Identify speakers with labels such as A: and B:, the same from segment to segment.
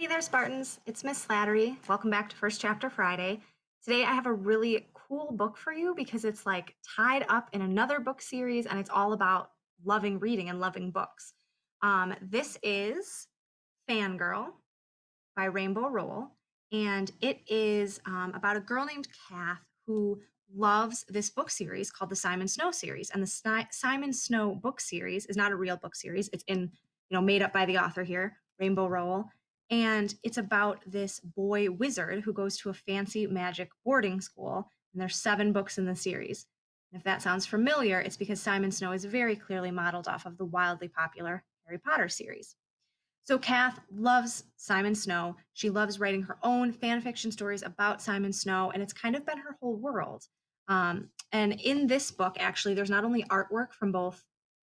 A: Hey there, Spartans. It's Miss Slattery. Welcome back to First Chapter Friday. Today I have a really cool book for you because it's like tied up in another book series and it's all about loving reading and loving books. This is Fangirl by Rainbow Rowell, and it is about a girl named Cath who loves this book series called the Simon Snow series. And the Simon Snow book series is not a real book series. It's made up by the author here, Rainbow Rowell. And it's about this boy wizard who goes to a fancy magic boarding school. And there's 7 books in the series. And if that sounds familiar, it's because Simon Snow is very clearly modeled off of the wildly popular Harry Potter series. So Cath loves Simon Snow. She loves writing her own fan fiction stories about Simon Snow, and it's kind of been her whole world. And in this book, actually, there's not only artwork from both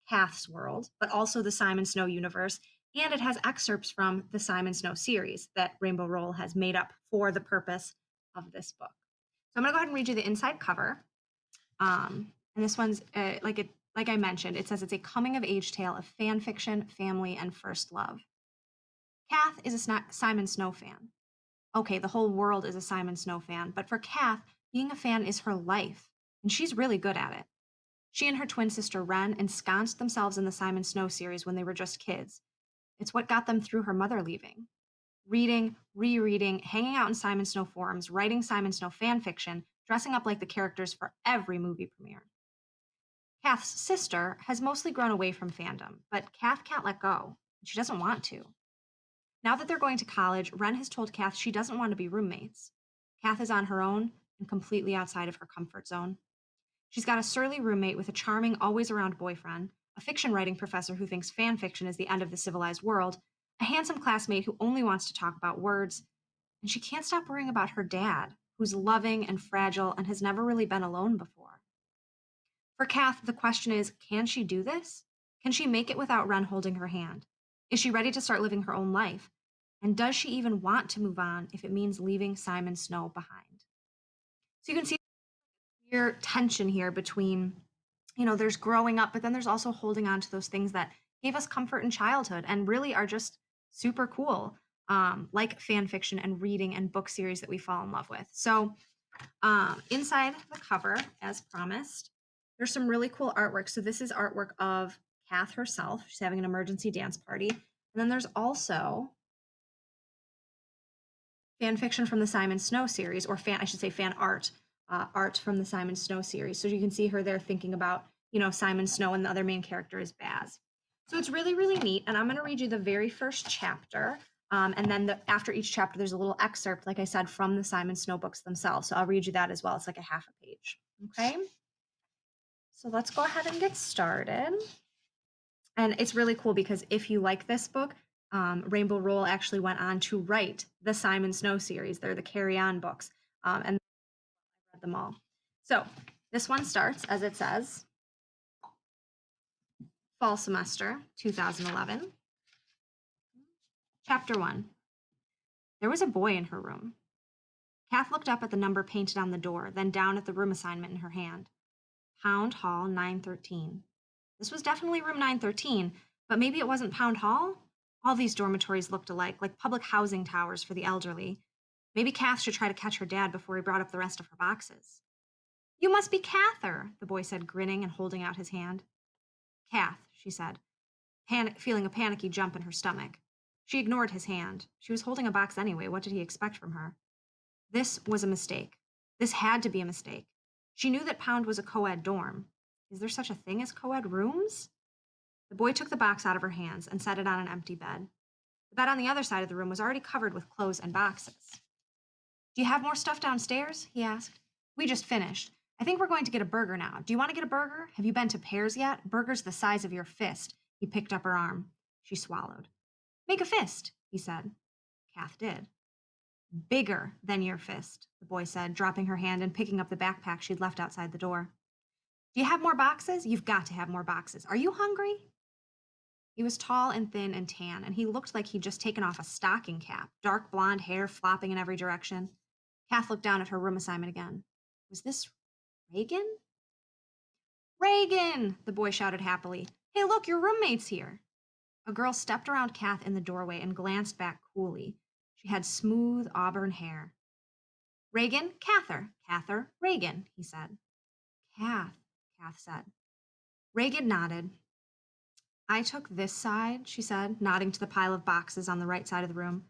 A: Cath's world, but also the Simon Snow universe, and it has excerpts from the Simon Snow series that Rainbow Rowell has made up for the purpose of this book. So I'm going to go ahead and read you the inside cover. And this one's like I mentioned, it says it's a coming of age tale of fan fiction, family, and first love. Cath is a Simon Snow fan. Okay, the whole world is a Simon Snow fan, but for Cath, being a fan is her life, and she's really good at it. She and her twin sister Wren ensconced themselves in the Simon Snow series when they were just kids. It's what got them through her mother leaving. Reading, rereading, hanging out in Simon Snow forums, writing Simon Snow fan fiction, dressing up like the characters for every movie premiere. Cath's sister has mostly grown away from fandom, but Cath can't let go. She doesn't want to. Now that they're going to college, Wren has told Cath she doesn't want to be roommates. Cath is on her own and completely outside of her comfort zone. She's got a surly roommate with a charming, always around boyfriend, a fiction writing professor who thinks fan fiction is the end of the civilized world, a handsome classmate who only wants to talk about words, and she can't stop worrying about her dad, who's loving and fragile and has never really been alone before. For Cath, the question is, can she do this? Can she make it without Wren holding her hand? Is she ready to start living her own life? And does she even want to move on if it means leaving Simon Snow behind? So you can see your tension here between, there's growing up, but then there's also holding on to those things that gave us comfort in childhood and really are just super cool, like fan fiction and reading and book series that we fall in love with. So inside the cover, as promised, there's some really cool artwork. So this is artwork of Cath herself. She's having an emergency dance party. And then there's also fan fiction from the Simon Snow series, or I should say fan art, art from the Simon Snow series. So you can see her there thinking about, Simon Snow, and the other main character is Baz. So it's really, really neat. And I'm going to read you the very first chapter. And then after each chapter, there's a little excerpt, like I said, from the Simon Snow books themselves. So I'll read you that as well. It's like a half a page. Okay. So let's go ahead and get started. And it's really cool because if you like this book, Rainbow Rowell actually went on to write the Simon Snow series. They're the Carry On books, and I read them all. So this one starts, as it says, Fall Semester 2011. Chapter 1. There was a boy in her room. Cath looked up at the number painted on the door, then down at the room assignment in her hand. Pound Hall 913. This was definitely room 913, but maybe it wasn't Pound Hall? All these dormitories looked alike, like public housing towers for the elderly. Maybe Cath should try to catch her dad before he brought up the rest of her boxes. You must be Cather, the boy said, grinning and holding out his hand. Cath, she said, feeling a panicky jump in her stomach. She ignored his hand. She was holding a box anyway. What did he expect from her? This was a mistake. This had to be a mistake. She knew that Pound was a co-ed dorm. Is there such a thing as co-ed rooms? The boy took the box out of her hands and set it on an empty bed. The bed on the other side of the room was already covered with clothes and boxes. Do you have more stuff downstairs? He asked. We just finished. I think we're going to get a burger now. Do you want to get a burger? Have you been to Pear's yet? Burger's the size of your fist. He picked up her arm. She swallowed. Make a fist, he said. Cath did. Bigger than your fist, the boy said, dropping her hand and picking up the backpack she'd left outside the door. Do you have more boxes? You've got to have more boxes. Are you hungry? He was tall and thin and tan, and he looked like he'd just taken off a stocking cap, dark blonde hair flopping in every direction. Cath looked down at her room assignment again. Was this Reagan? Reagan! The boy shouted happily. Hey, look, your roommate's here. A girl stepped around Cath in the doorway and glanced back coolly. She had smooth auburn hair. Reagan, Cather, Cather, Reagan, he said. Cath, Cath said. Reagan nodded. I took this side, she said, nodding to the pile of boxes on the right side of the room.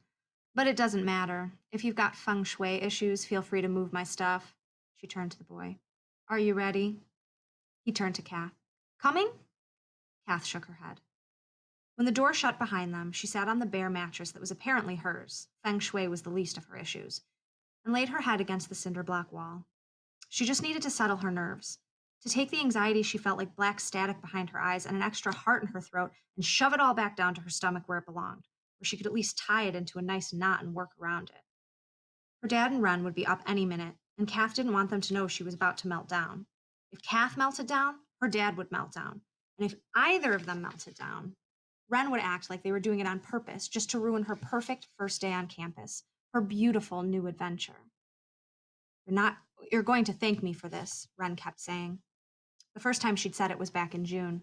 A: But it doesn't matter. If you've got feng shui issues, feel free to move my stuff. She turned to the boy. Are you ready? He turned to Cath. Coming? Cath shook her head. When the door shut behind them, she sat on the bare mattress that was apparently hers. Feng shui was the least of her issues, and laid her head against the cinder block wall. She just needed to settle her nerves, to take the anxiety she felt like black static behind her eyes and an extra heart in her throat and shove it all back down to her stomach where it belonged, where she could at least tie it into a nice knot and work around it. Her dad and Wren would be up any minute, and Cath didn't want them to know she was about to melt down. If Cath melted down, her dad would melt down. And if either of them melted down, Wren would act like they were doing it on purpose just to ruin her perfect first day on campus, her beautiful new adventure. You're going to thank me for this, Wren kept saying. The first time she'd said it was back in June.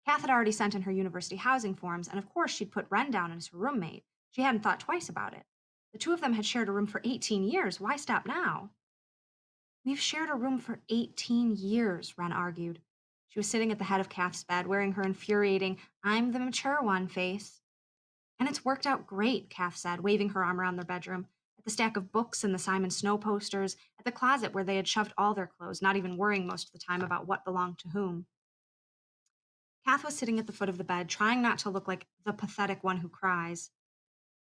A: Cath had already sent in her university housing forms, and of course she'd put Wren down as her roommate. She hadn't thought twice about it. The two of them had shared a room for 18 years. Why stop now? We've shared a room for 18 years, Wren argued. She was sitting at the head of Cath's bed, wearing her infuriating, I'm the mature one face. And it's worked out great, Cath said, waving her arm around their bedroom, at the stack of books and the Simon Snow posters, at the closet where they had shoved all their clothes, not even worrying most of the time about what belonged to whom. Cath was sitting at the foot of the bed, trying not to look like the pathetic one who cries.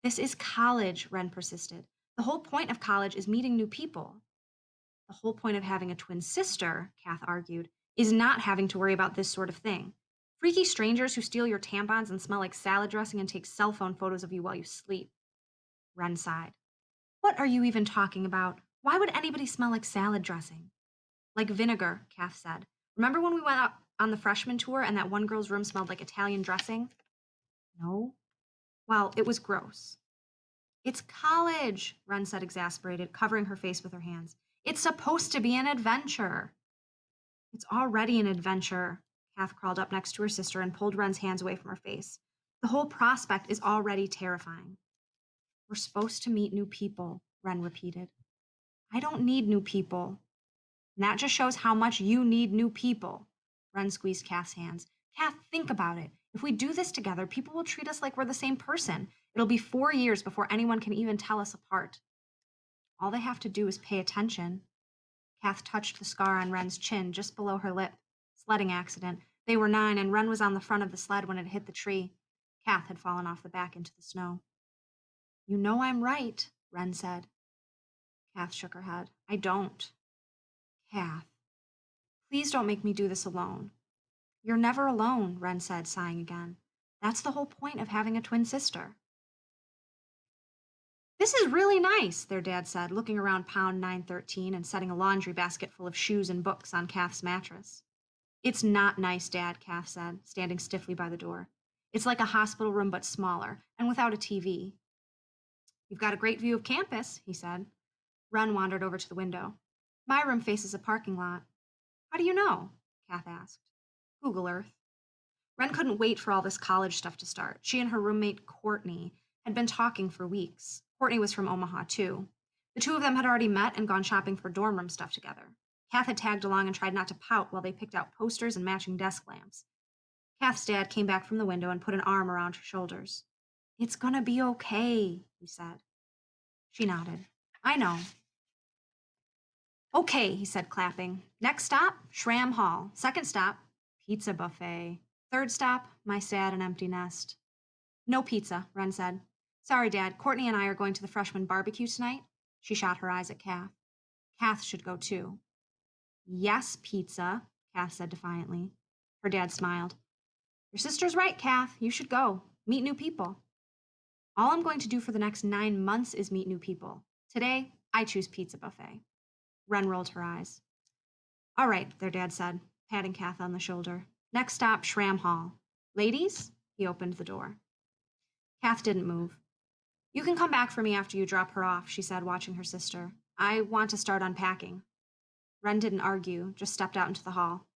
A: This is college, Wren persisted. The whole point of college is meeting new people. The whole point of having a twin sister, Cath argued, is not having to worry about this sort of thing. Freaky strangers who steal your tampons and smell like salad dressing and take cell phone photos of you while you sleep. Wren sighed. What are you even talking about? Why would anybody smell like salad dressing? Like vinegar, Cath said. Remember when we went out on the freshman tour and that one girl's room smelled like Italian dressing? No. Well, it was gross. It's college, Wren said, exasperated, covering her face with her hands. It's supposed to be an adventure. It's already an adventure. Cath crawled up next to her sister and pulled Wren's hands away from her face. The whole prospect is already terrifying. We're supposed to meet new people, Wren repeated. I don't need new people. And that just shows how much you need new people. Wren squeezed Cath's hands. Cath, think about it. If we do this together, people will treat us like we're the same person. It'll be 4 years before anyone can even tell us apart. All they have to do is pay attention. Cath touched the scar on Wren's chin just below her lip. Sledding accident. They were 9, and Wren was on the front of the sled when it hit the tree. Cath had fallen off the back into the snow. You know I'm right, Wren said. Cath shook her head. I don't. Cath, please don't make me do this alone. You're never alone, Wren said, sighing again. That's the whole point of having a twin sister. This is really nice, their dad said, looking around pound 913 and setting a laundry basket full of shoes and books on Cath's mattress. It's not nice, Dad, Cath said, standing stiffly by the door. It's like a hospital room but smaller, and without a TV. You've got a great view of campus, he said. Wren wandered over to the window. My room faces a parking lot. How do you know? Cath asked. Google Earth. Wren couldn't wait for all this college stuff to start. She and her roommate, Courtney, had been talking for weeks. Courtney was from Omaha, too. The two of them had already met and gone shopping for dorm room stuff together. Cath had tagged along and tried not to pout while they picked out posters and matching desk lamps. Cath's dad came back from the window and put an arm around her shoulders. It's gonna be okay, he said. She nodded. I know. Okay, he said, clapping. Next stop, Shram Hall. Second stop, pizza buffet. Third stop, my sad and empty nest. No pizza, Wren said. Sorry, Dad, Courtney and I are going to the freshman barbecue tonight. She shot her eyes at Cath. Cath should go too. Yes, pizza, Cath said defiantly. Her dad smiled. Your sister's right, Cath. You should go. Meet new people. All I'm going to do for the next 9 months is meet new people. Today, I choose pizza buffet. Wren rolled her eyes. All right, their dad said, patting Cath on the shoulder. Next stop, Shram Hall. Ladies? He opened the door. Cath didn't move. You can come back for me after you drop her off, she said, watching her sister. I want to start unpacking. Wren didn't argue, just stepped out into the hall.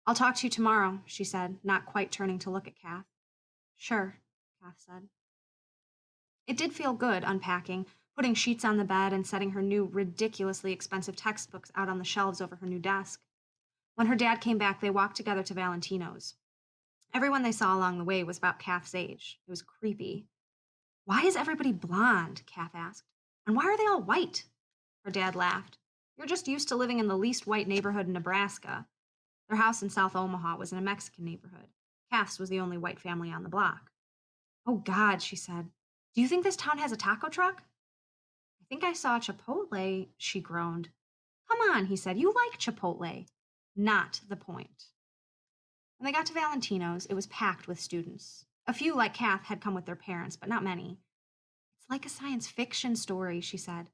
A: I'll talk to you tomorrow, she said, not quite turning to look at Cath. Sure, Cath said. It did feel good unpacking, putting sheets on the bed and setting her new, ridiculously expensive textbooks out on the shelves over her new desk. When her dad came back, they walked together to Valentino's. Everyone they saw along the way was about Kath's age. It was creepy. Why is everybody blonde? Kath asked. And why are they all white? Her dad laughed. You're just used to living in the least white neighborhood in Nebraska. Their house in South Omaha was in a Mexican neighborhood. Kath's was the only white family on the block. Oh, God, she said. Do you think this town has a taco truck? I think I saw Chipotle, she groaned. Come on, he said. You like Chipotle. Not the point. When they got to Valentino's, it was packed with students. A few, like Kath, had come with their parents, but not many. It's like a science fiction story, she said.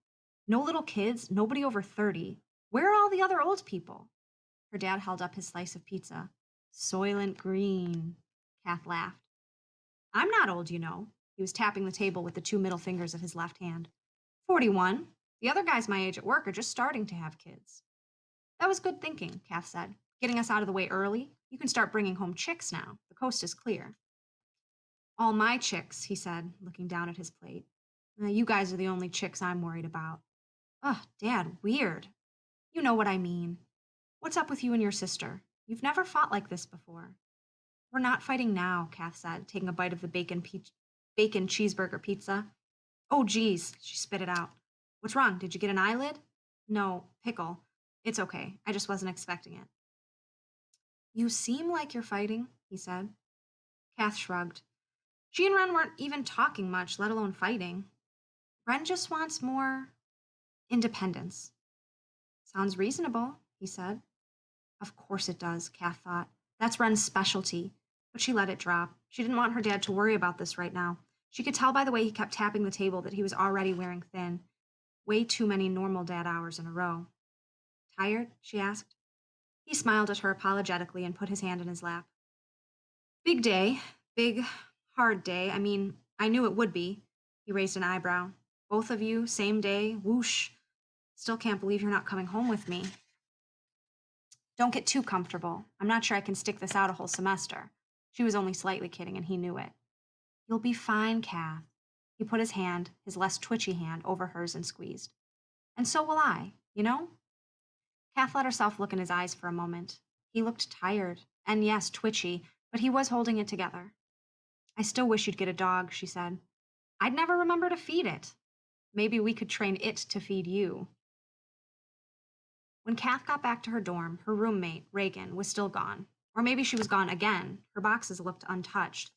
A: No little kids, nobody over 30. Where are all the other old people? Her dad held up his slice of pizza. Soylent Green. Kath laughed. I'm not old, you know. He was tapping the table with the two middle fingers of his left hand. 41. The other guys my age at work are just starting to have kids. That was good thinking, Kath said. Getting us out of the way early. You can start bringing home chicks now. The coast is clear. All my chicks, he said, looking down at his plate. You guys are the only chicks I'm worried about. Ugh, Dad, weird. You know what I mean. What's up with you and your sister? You've never fought like this before. We're not fighting now, Kath said, taking a bite of the bacon cheeseburger pizza. Oh, geez, she spit it out. What's wrong? Did you get an eyelid? No, pickle. It's okay. I just wasn't expecting it. You seem like you're fighting, he said. Kath shrugged. She and Wren weren't even talking much, let alone fighting. Wren just wants more independence. Sounds reasonable, he said. Of course it does, Kath thought. That's Wren's specialty. But she let it drop. She didn't want her dad to worry about this right now. She could tell by the way he kept tapping the table that he was already wearing thin. Way too many normal dad hours in a row. Tired? She asked. He smiled at her apologetically and put his hand in his lap. Big day. Big, hard day. I mean, I knew it would be. He raised an eyebrow. Both of you, same day, whoosh. Still can't believe you're not coming home with me. Don't get too comfortable. I'm not sure I can stick this out a whole semester. She was only slightly kidding, and he knew it. You'll be fine, Cath. He put his hand, his less twitchy hand, over hers and squeezed. And so will I, you know? Cath let herself look in his eyes for a moment. He looked tired, and yes, twitchy, but he was holding it together. I still wish you'd get a dog, she said. I'd never remember to feed it. Maybe we could train it to feed you. When Cath got back to her dorm, her roommate, Reagan, was still gone. Or maybe she was gone again. Her boxes looked untouched.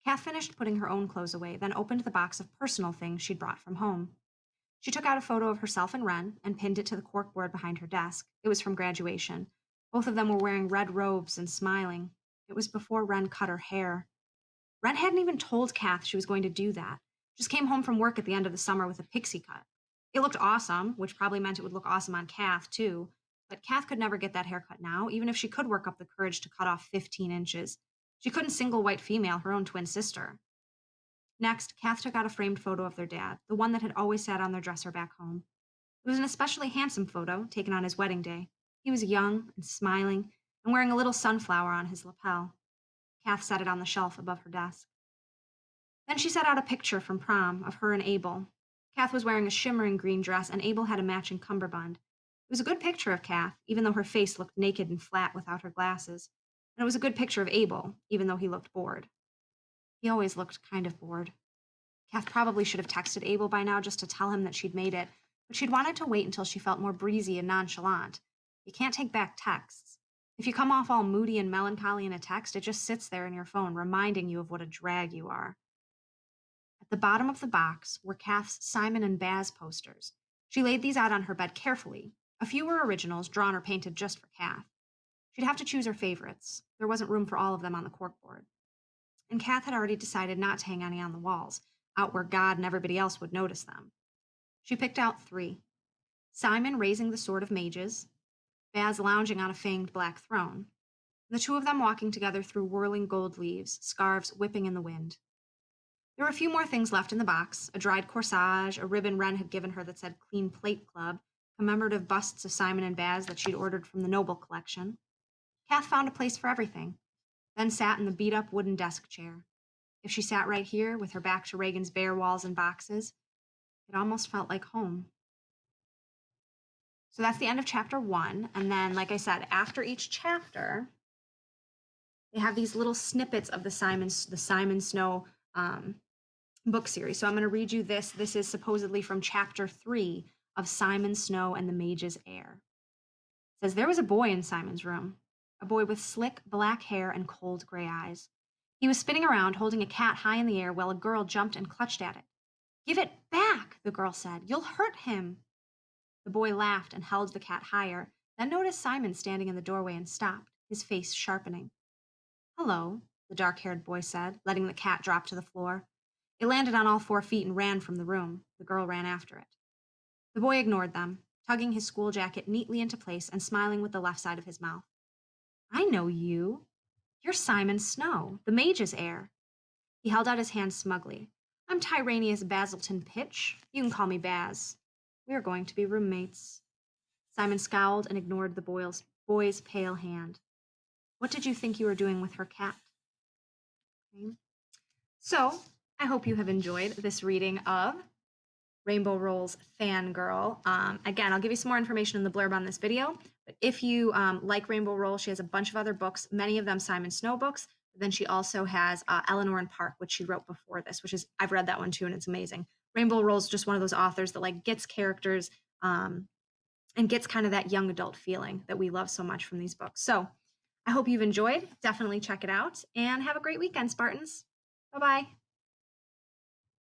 A: Cath finished putting her own clothes away, then opened the box of personal things she'd brought from home. She took out a photo of herself and Wren and pinned it to the corkboard behind her desk. It was from graduation. Both of them were wearing red robes and smiling. It was before Wren cut her hair. Wren hadn't even told Cath she was going to do that. Just came home from work at the end of the summer with a pixie cut. It looked awesome, which probably meant it would look awesome on Cath, too. But Cath could never get that haircut now, even if she could work up the courage to cut off 15 inches. She couldn't single white female her own twin sister. Next, Cath took out a framed photo of their dad, the one that had always sat on their dresser back home. It was an especially handsome photo, taken on his wedding day. He was young and smiling, and wearing a little sunflower on his lapel. Cath set it on the shelf above her desk. Then she set out a picture from prom of her and Abel. Cath was wearing a shimmering green dress, and Abel had a matching cummerbund. It was a good picture of Cath, even though her face looked naked and flat without her glasses. And it was a good picture of Abel, even though he looked bored. He always looked kind of bored. Cath probably should have texted Abel by now just to tell him that she'd made it, but she'd wanted to wait until she felt more breezy and nonchalant. You can't take back texts. If you come off all moody and melancholy in a text, it just sits there in your phone, reminding you of what a drag you are. At the bottom of the box were Cath's Simon and Baz posters. She laid these out on her bed carefully. A few were originals, drawn or painted just for Cath. She'd have to choose her favorites. There wasn't room for all of them on the corkboard. And Cath had already decided not to hang any on the walls, out where God and everybody else would notice them. She picked out 3. Simon raising the sword of mages, Baz lounging on a fanged black throne, the two of them walking together through whirling gold leaves, scarves whipping in the wind. There were a few more things left in the box, a dried corsage, a ribbon Wren had given her that said Clean Plate Club, commemorative busts of Simon and Baz that she'd ordered from the Noble collection. Cath found a place for everything, then sat in the beat-up wooden desk chair. If she sat right here with her back to Reagan's bare walls and boxes, it almost felt like home. So that's the end of chapter 1. And then, like I said, after each chapter, they have these little snippets of the Simon Snow book series. So I'm going to read you this. This is supposedly from chapter 3 of Simon Snow and the Mage's Heir. It says, there was a boy in Simon's room, a boy with slick black hair and cold gray eyes. He was spinning around, holding a cat high in the air while a girl jumped and clutched at it. Give it back, the girl said. You'll hurt him. The boy laughed and held the cat higher, then noticed Simon standing in the doorway and stopped, his face sharpening. Hello, the dark-haired boy said, letting the cat drop to the floor. It landed on all 4 feet and ran from the room. The girl ran after it. The boy ignored them, tugging his school jacket neatly into place and smiling with the left side of his mouth. I know you. You're Simon Snow, the mage's heir. He held out his hand smugly. I'm Tyranius Basilton Pitch. You can call me Baz. We are going to be roommates. Simon scowled and ignored the boy's pale hand. What did you think you were doing with her cat? Okay. So, I hope you have enjoyed this reading of Rainbow Rowell's Fangirl. Again, I'll give you some more information in the blurb on this video, but if you like Rainbow Rowell, she has a bunch of other books, many of them Simon Snow books. Then she also has Eleanor and Park, which she wrote before this, which is, I've read that one too, and it's amazing. Rainbow Rowell's just one of those authors that like gets characters and gets kind of that young adult feeling that we love so much from these books. So I hope you've enjoyed. Definitely check it out and have a great weekend, Spartans. Bye-bye.